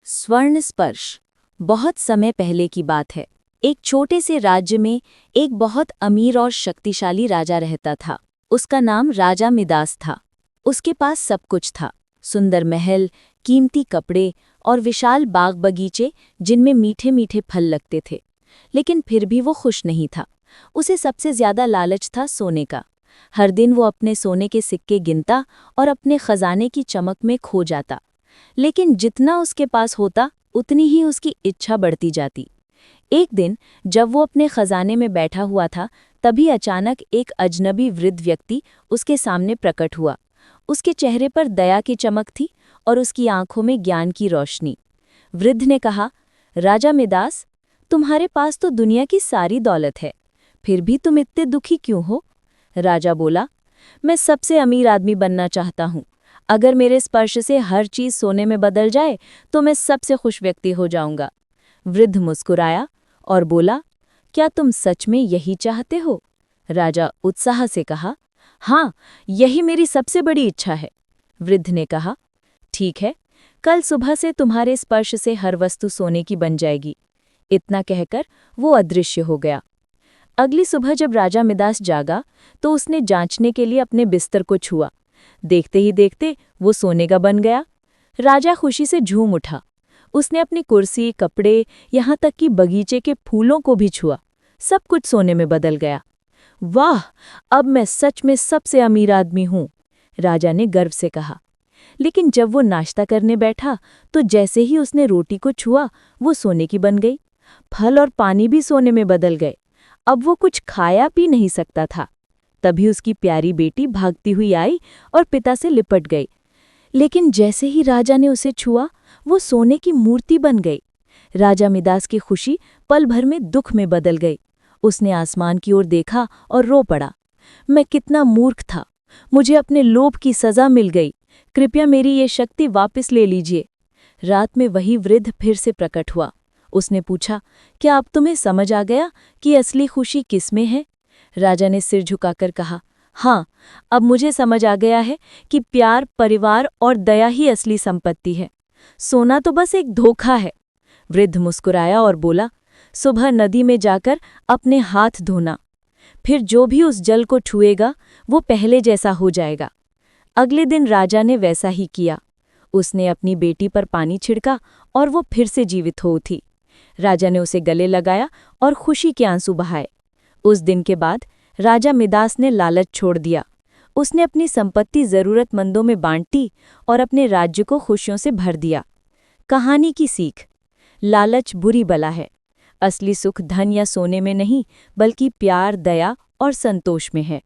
स्वर्ण स्पर्श। बहुत समय पहले की बात है। एक छोटे से राज्य में एक बहुत अमीर और शक्तिशाली राजा रहता था। उसका नाम राजा मिदास था। उसके पास सब कुछ था, सुंदर महल, कीमती कपड़े और विशाल बाग बगीचे जिनमें मीठे मीठे फल लगते थे। लेकिन फिर भी वो खुश नहीं था। उसे सबसे ज्यादा लालच था सोने का। हर दिन वो अपने सोने के सिक्के गिनता और अपने खजाने की चमक में खो जाता। लेकिन जितना उसके पास होता उतनी ही उसकी इच्छा बढ़ती जाती। एक दिन जब वो अपने खजाने में बैठा हुआ था, तभी अचानक एक अजनबी वृद्ध व्यक्ति उसके सामने प्रकट हुआ। उसके चेहरे पर दया की चमक थी और उसकी आंखों में ज्ञान की रोशनी। वृद्ध ने कहा, राजा मिदास, तुम्हारे पास तो दुनिया की सारी दौलत है, फिर भी तुम इतने दुखी क्यों हो? राजा बोला, मैं सबसे अमीर आदमी बनना चाहता हूँ। अगर मेरे स्पर्श से हर चीज सोने में बदल जाए तो मैं सबसे खुश व्यक्ति हो जाऊंगा। वृद्ध मुस्कुराया और बोला, क्या तुम सच में यही चाहते हो? राजा उत्साह से कहा, हाँ, यही मेरी सबसे बड़ी इच्छा है। वृद्ध ने कहा, ठीक है, कल सुबह से तुम्हारे स्पर्श से हर वस्तु सोने की बन जाएगी। इतना कहकर वो अदृश्य हो गया। अगली सुबह जब राजा मिदास जागा तो उसने जांचने के लिए अपने बिस्तर को छुआ। देखते ही देखते वो सोने का बन गया। राजा खुशी से झूम उठा। उसने अपनी कुर्सी, कपड़े, यहाँ तक कि बगीचे के फूलों को भी छुआ। सब कुछ सोने में बदल गया। वाह, अब मैं सच में सबसे अमीर आदमी हूँ, राजा ने गर्व से कहा। लेकिन जब वो नाश्ता करने बैठा तो जैसे ही उसने रोटी को छुआ वो सोने की बन गई। फल और पानी भी सोने में बदल गए। अब वो कुछ खाया पी नहीं सकता था। तभी उसकी प्यारी बेटी भागती हुई आई और पिता से लिपट गई। लेकिन जैसे ही राजा ने उसे छुआ वो सोने की मूर्ति बन गई। राजा मिदास की खुशी पल भर में दुख में बदल गई। उसने आसमान की ओर देखा और रो पड़ा, मैं कितना मूर्ख था, मुझे अपने लोभ की सजा मिल गई। कृपया मेरी ये शक्ति वापस ले लीजिए। रात में वही वृद्ध फिर से प्रकट हुआ। उसने पूछा, क्या अब तुम्हें समझ आ गया कि असली खुशी किसमें है? राजा ने सिर झुकाकर कहा, हाँ, अब मुझे समझ आ गया है कि प्यार, परिवार और दया ही असली संपत्ति है। सोना तो बस एक धोखा है। वृद्ध मुस्कुराया और बोला, सुबह नदी में जाकर अपने हाथ धोना, फिर जो भी उस जल को छुएगा वो पहले जैसा हो जाएगा। अगले दिन राजा ने वैसा ही किया। उसने अपनी बेटी पर पानी छिड़का और वो फिर से जीवित हो उठी। राजा ने उसे गले लगाया और खुशी के आंसू बहाए। उस दिन के बाद राजा मिदास ने लालच छोड़ दिया। उसने अपनी संपत्ति जरूरतमंदों में बांटी और अपने राज्य को खुशियों से भर दिया। कहानी की सीख, लालच बुरी बला है। असली सुख धन या सोने में नहीं, बल्कि प्यार, दया और संतोष में है।